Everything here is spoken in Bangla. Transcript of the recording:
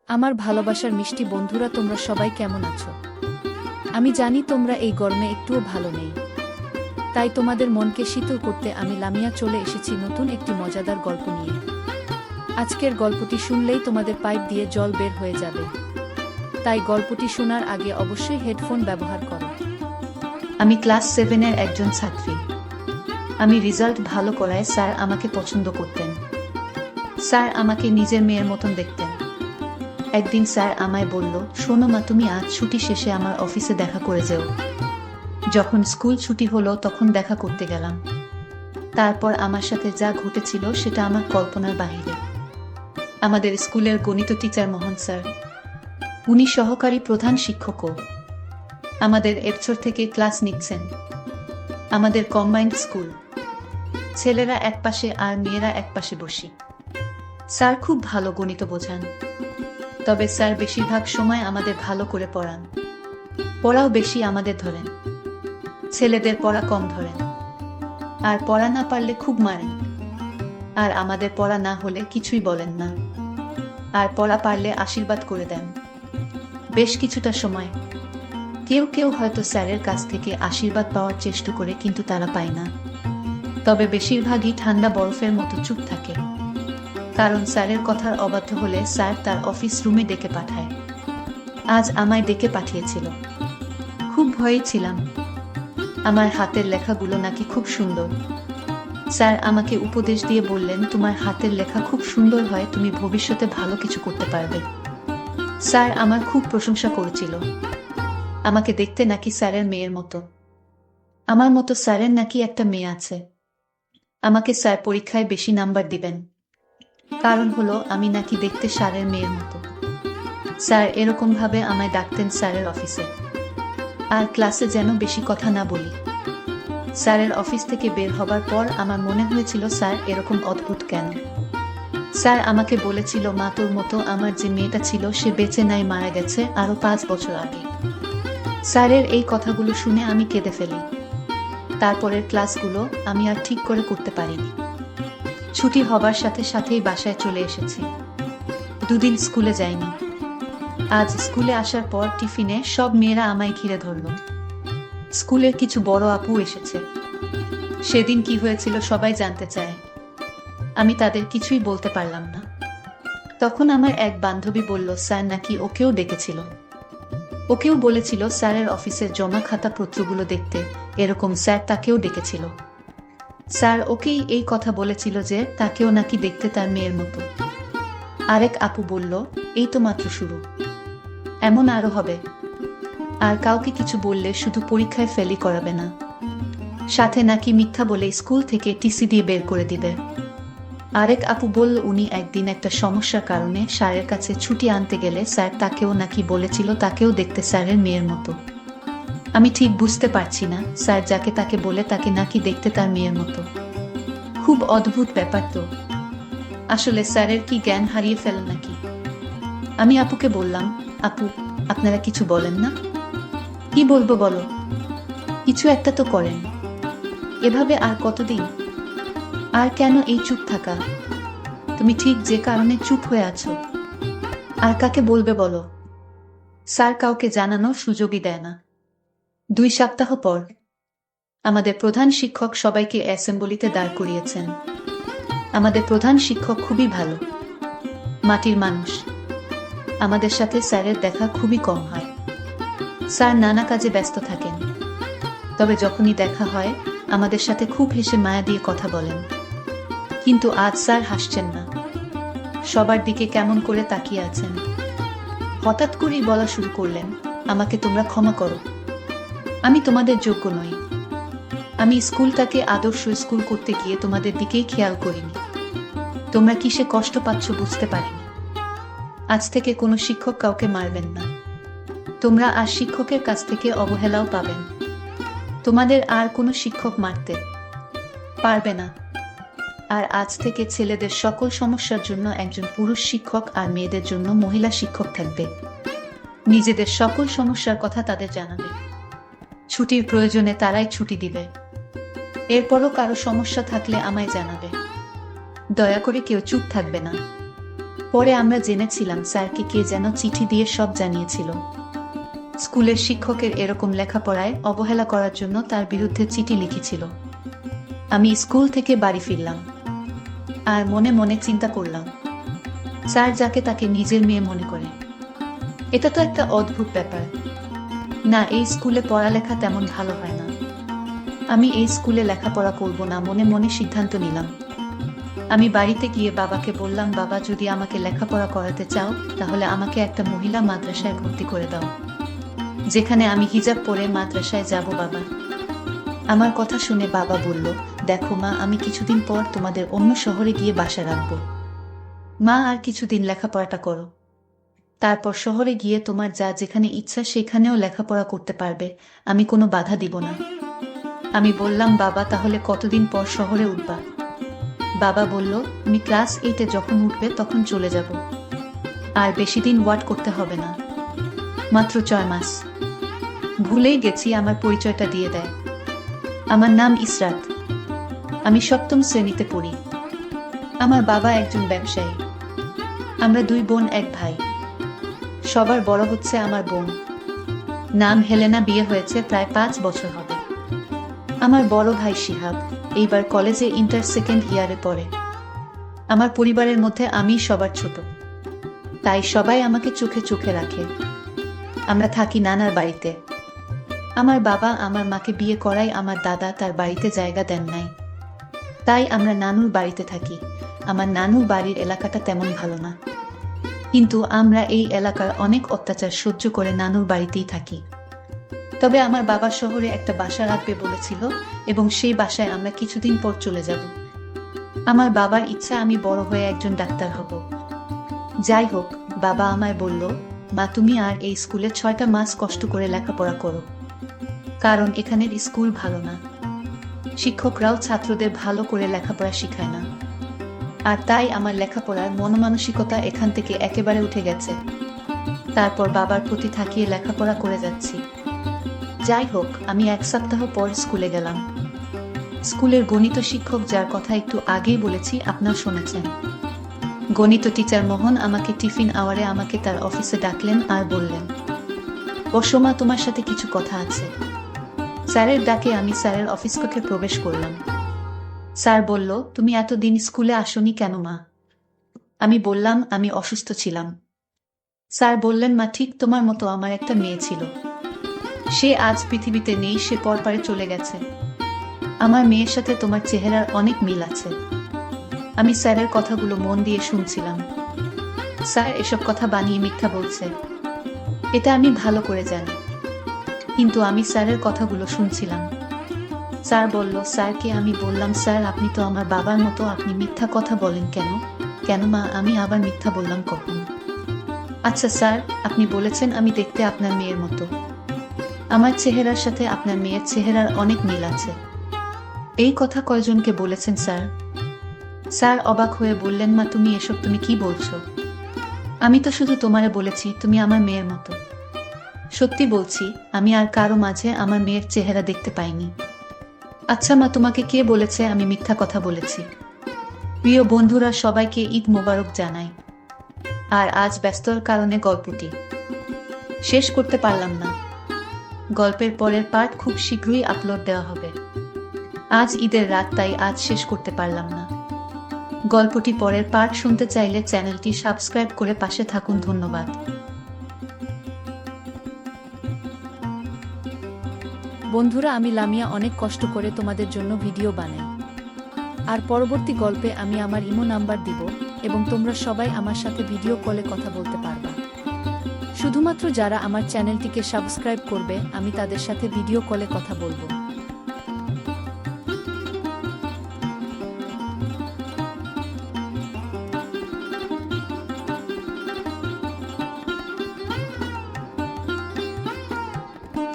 আমার ভালোবাসার মিষ্টি বন্ধুরা, তোমরা সবাই কেমন আছো? আমি জানি তোমরা এই গরমে একটুও ভালো নেই। তাই তোমাদের মনকে শীতল করতে আমি লামিয়া চলে এসেছি নতুন একটি মজাদার গল্প নিয়ে। আজকের গল্পটি শুনলেই তোমাদের পাইপ দিয়ে জল বের হয়ে যাবে। তাই গল্পটি শোনার আগে অবশ্যই হেডফোন ব্যবহার করো। আমি ক্লাস 7-এর একজন ছাত্রী। আমি রেজাল্ট ভালো করায় স্যার আমাকে পছন্দ করতেন। স্যার আমাকে নিজের মেয়ের মতন দেখতেন। একদিন স্যার আমায় বলল, শোনো মা, তুমি আজ ছুটি শেষে আমার অফিসে দেখা করে যেও। যখন স্কুল ছুটি হলো তখন দেখা করতে গেলাম। তারপর আমার সাথে যা ঘটেছিল সেটা আমার কল্পনার বাহিরে। আমাদের স্কুলের গণিত টিচার মোহন স্যার, উনি সহকারী প্রধান শিক্ষকও। আমাদের এবছর থেকে ক্লাস নিচ্ছেন। আমাদের কম্বাইন্ড স্কুল, ছেলেরা এক পাশে আর মেয়েরা এক পাশে বসি। স্যার খুব ভালো গণিত বোঝান, তবে স্যার বেশিরভাগ সময় আমাদের ভালো করে পড়ান। পড়াও বেশি আমাদের ধরেন, ছেলেদের পড়া কম ধরেন। আর পড়া না পারলে খুব মারেন। আর আমাদের পড়া না হলে কিছুই বলেন না। আর পড়া পারলে আশীর্বাদ করে দেন। বেশ কিছুটা সময় কেউ কেউ হয়তো স্যারের কাছ থেকে আশীর্বাদ পাওয়ার চেষ্টা করে, কিন্তু তারা পায় না। তবে বেশিরভাগই ঠান্ডা বরফের মতো চুপ থাকে। কারণ স্যারের কথার অবাধ্য হলে স্যার তার অফিস রুমে ডেকে পাঠায়। আজ আমায় ডেকে পাঠিয়েছিল। খুব ভয়ে ছিলাম। আমার হাতের লেখাগুলো নাকি খুব সুন্দর। স্যার আমাকে উপদেশ দিয়ে বললেন, তোমার হাতের লেখা খুব সুন্দর হয়, তুমি ভবিষ্যতে ভালো কিছু করতে পারবে। স্যার আমার খুব প্রশংসা করেছিল। আমাকে দেখতে নাকি স্যারের মেয়ের মতো। আমার মতো স্যারের নাকি একটা মেয়ে আছে। আমাকে স্যার পরীক্ষায় বেশি নাম্বার দিবেন। কারণ হলো আমি নাকি দেখতে স্যারের মেয়ের মতো। স্যার এরকম ভাবে আমায় ডাকতেন স্যারের অফিসে। আর ক্লাসে যেন বেশি কথা না বলি। স্যারের অফিস থেকে বের হবার পর আমার মনে হয়েছিল, স্যার এরকম অদ্ভুত কেন? স্যার আমাকে বলেছিল, মা, তোর মতো আমার যে মেয়েটা ছিল সে বেঁচে নাই, মারা গেছে আরো 5 বছর আগে। স্যারের এই কথাগুলো শুনে আমি কেঁদে ফেলি। তারপরের ক্লাসগুলো আমি আর ঠিক করে করতে পারিনি। ছুটি হবার সাথে সাথেই বাসায় চলে এসেছি। 2 দিন স্কুলে যাইনি। আজ স্কুলে আসার পর টিফিনে সব মেয়েরা আমায় ঘিরে ধরল। স্কুলের কিছু বড় আপু এসেছে। সেদিন কি হয়েছিল সবাই জানতে চায়। আমি তাদের কিছুই বলতে পারলাম না। তখন আমার এক বান্ধবী বলল, স্যার নাকি ওকেও ডেকেছিল। ওকেও বলেছিল স্যারের অফিসের জমা খাতা পত্রগুলো দেখতে, এরকম স্যার তাকেও ডেকেছিল। স্যার ওকেই এই কথা বলেছিল যে তাকেও নাকি দেখতে তার মেয়ের মতো। আরেক আপু বলল, এই তো মাত্র শুরু, এমন আরো হবে। আর কাউকে কিছু বললে শুধু পরীক্ষায় ফেলই করাবে না, সাথে নাকি মিথ্যা বলে স্কুল থেকে টিসি দিয়ে বের করে দিবে। আরেক আপু বলল, উনি একদিন একটা সমস্যার কারণে স্যারের কাছে ছুটি আনতে গেলে স্যার তাকেও নাকি বলেছিল তাকেও দেখতে স্যারের মেয়ের মতো। আমি ঠিক বুঝতে পারছি না, স্যার যাকে তাকে বলে তাকে নাকি দেখতে তার মেয়ের মতো। খুব অদ্ভুত ব্যাপার তো। আসলে স্যারের কি জ্ঞান হারিয়ে ফেল নাকি? আমি আপুকে বললাম, আপু, আপনারা কিছু বলেন না? কি বলবো বলো, কিছু একটা তো করেন। এভাবে আর কতদিন? আর কেন এই চুপ থাকা? তুমি ঠিক যে কারণে চুপ হয়ে আছো। আর কাকে বলবে বলো? স্যার কাউকে জানানোর সুযোগই দেয় না। 2 সপ্তাহ পর আমাদের প্রধান শিক্ষক সবাইকে অ্যাসেম্বলিতে দাঁড় করিয়েছেন। আমাদের প্রধান শিক্ষক খুবই ভালো, মাটির মানুষ। আমাদের সাথে স্যারের দেখা খুবই কম হয়। স্যার নানা কাজে ব্যস্ত থাকেন, তবে যখনই দেখা হয় আমাদের সাথে খুব হেসে মায়া দিয়ে কথা বলেন। কিন্তু আজ স্যার হাসছেন না, সবার দিকে কেমন করে তাকিয়ে আছেন। হঠাৎ করেই বলা শুরু করলেন, আমাকে তোমরা ক্ষমা করো, আমি তোমাদের যোগ্য নই। আমি স্কুলটাকে আদর্শ স্কুল করতে গিয়ে তোমাদের দিকেই খেয়াল করিনি। তোমরা কিসে কষ্ট পাচ্ছ বুঝতে পারিনি। আজ থেকে কোনো শিক্ষক কাউকে মারবেন না। তোমরা আর শিক্ষকের কাছ থেকে অবহেলাও পাবেন। তোমাদের আর কোনো শিক্ষক মারতে পারবে না। আর আজ থেকে ছেলেদের সকল সমস্যার জন্য একজন পুরুষ শিক্ষক আর মেয়েদের জন্য মহিলা শিক্ষক থাকবে। নিজেদের সকল সমস্যার কথা তাদের জানাবে। ছুটির প্রয়োজনে তারাই ছুটি দিবে। এরপরও কারো সমস্যা থাকলে আমায় জানাবে। দয়া করে কেউ চুপ থাকবে না। পরে আমরা জেনেছিলাম স্যারকে কে যেন চিঠি দিয়ে সব জানিয়েছিল। স্কুলের শিক্ষকের এরকম লেখাপড়ায় অবহেলা করার জন্য তার বিরুদ্ধে চিঠি লিখেছিল। আমি স্কুল থেকে বাড়ি ফিরলাম আর মনে মনে চিন্তা করলাম, স্যার যাকে তাকে নিজের মেয়ে মনে করে, এটা তো একটা অদ্ভুত ব্যাপার। না, এই স্কুলে পড়ালেখা তেমন ভালো হয় না, আমি এই স্কুলে লেখাপড়া করব না মনে মনে সিদ্ধান্ত নিলাম। আমি বাড়িতে গিয়ে বাবাকে বললাম, বাবা যদি আমাকে লেখাপড়া করাতে চাও তাহলে আমাকে একটা মহিলা মাদ্রাসায় ভর্তি করে দাও, যেখানে আমি হিজাব পরে মাদ্রাসায় যাব। বাবা আমার কথা শুনে বাবা বলল, দেখো মা, আমি কিছুদিন পর তোমাদের অন্য শহরে গিয়ে বাসা রাখবো। মা আর কিছুদিন লেখাপড়াটা করো, তারপর শহরে গিয়ে তোমার যা যেখানে ইচ্ছা সেখানেও লেখাপড়া করতে পারবে, আমি কোনো বাধা দিব না। আমি বললাম, বাবা তাহলে কতদিন পর শহরে উঠবা? বাবা বলল, তুমি ক্লাস 8-এ যখন উঠবে তখন চলে যাব। আর বেশি দিন ওয়াট করতে হবে না, মাত্র 6 মাস। ভুলেই গেছি আমার পরিচয়টা দিয়ে দেয়। আমার নাম ইসরাত, আমি 7ম শ্রেণীতে পড়ি। আমার বাবা একজন ব্যবসায়ী। আমরা 2 বোন 1 ভাই। সবার বড় হচ্ছে আমার বোন, নাম হেলেনা, বিয়ে হয়েছে প্রায় 5 বছর হবে। আমার বড় ভাই শিহাব এইবার কলেজে ইন্টার 2nd ইয়ারে পড়ে। আমার পরিবারের মধ্যে আমি সবার ছোট, তাই সবাই আমাকে চোখে চোখে রাখে। আমরা থাকি নানার বাড়িতে। আমার বাবা আমার মাকে বিয়ে করায় আমার দাদা তার বাড়িতে জায়গা দেন নাই, তাই আমরা নানুর বাড়িতে থাকি। আমার নানুর বাড়ির এলাকাটা তেমন ভালো না, কিন্তু আমরা এই এলাকার অনেক অত্যাচার সহ্য করে নানুর বাড়িতেই থাকি। তবে আমার বাবা শহরে একটা বাসা রাখবে বলেছিল এবং সেই বাসায় আমরা কিছুদিন পর চলে যাব। আমার বাবার ইচ্ছা আমি বড় হয়ে একজন ডাক্তার হব। যাই হোক, বাবা আমায় বলল, মা তুমি আর এই স্কুলে 6টা মাস কষ্ট করে লেখাপড়া করো, কারণ এখানের স্কুল ভালো না, শিক্ষকরাও ছাত্রদের ভালো করে লেখাপড়া শেখায় না। আর তাই আমার লেখাপড়ার মনমানসিকতা এখান থেকে একেবারে উঠে গেছে। তারপর বাবার প্রতি থাকিয়ে লেখাপড়া করে যাচ্ছি। যাই হোক, আমি 1 সপ্তাহ পর স্কুলে গেলাম। স্কুলের গণিত শিক্ষক, যার কথা একটু আগেই বলেছি, আপনারা শুনেছেন, গণিত টিচার মোহন আমাকে টিফিন আওয়ারে আমাকে তার অফিসে ডাকলেন আর বললেন, বসো মা, তোমার সাথে কিছু কথা আছে। স্যারের ডাকে আমি স্যারের অফিস কক্ষে প্রবেশ করলাম। স্যার বলল, তুমি এতদিন স্কুলে আসোনি কেন মা? আমি বললাম, আমি অসুস্থ ছিলাম। স্যার বললেন, মা, ঠিক তোমার মতো আমার একটা মেয়ে ছিল, সে আজ পৃথিবীতে নেই, সে পরপারে চলে গেছে। আমার মেয়ের সাথে তোমার চেহারার অনেক মিল আছে। আমি স্যারের কথাগুলো মন দিয়ে শুনছিলাম। স্যার এসব কথা বানিয়ে মিথ্যা বলছে, এটা আমি ভালো করে জানি, কিন্তু আমি স্যারের কথাগুলো শুনছিলাম। স্যার বলল, স্যারকে আমি বললাম, স্যার আপনি তো আমার বাবার মতো, আপনি মিথ্যা কথা বলেন কেন? কেন মা, আমি আবার মিথ্যা বললাম কখন? আচ্ছা স্যার, আপনি বলেছেন আমি দেখতে আপনার মেয়ের মতো, আমার চেহারার সাথে আপনার মেয়ের চেহারার অনেক মিল আছে। এই কথা কয়জনকে বলেছেন স্যার? স্যার অবাক হয়ে বললেন, মা তুমি এসব তুমি কি বলছো? আমি তো শুধু তোমারে বলেছি তুমি আমার মেয়ের মতো। সত্যি বলছি, আমি আর কারো মাঝে আমার মেয়ের চেহারা দেখতে পাইনি। আচ্ছা মা, তোমাকে কে বলেছে আমি মিথ্যা কথা বলেছি? প্রিয় বন্ধুরা, সবাইকে ঈদ মোবারক জানাই। আর আজ ব্যস্ততার কারণে গল্পটি শেষ করতে পারলাম না। গল্পের পরের পার্ট খুব শীঘ্রই আপলোড দেওয়া হবে। আজ ঈদের রাত, তাই আজ শেষ করতে পারলাম না। গল্পটি পরের পার্ট শুনতে চাইলে চ্যানেলটি সাবস্ক্রাইব করে পাশে থাকুন। ধন্যবাদ। বন্ধুরা, আমি লামিয়া অনেক কষ্ট করে তোমাদের জন্য ভিডিও বানাই, আর পরবর্তী গল্পে আমি আমার ইমো নাম্বার দিব এবং তোমরা সবাই আমার সাথে ভিডিও কলে কথা বলতে পারবা। শুধুমাত্র যারা আমার চ্যানেলটিকে সাবস্ক্রাইব করবে আমি তাদের সাথে ভিডিও কলে কথা বলবো।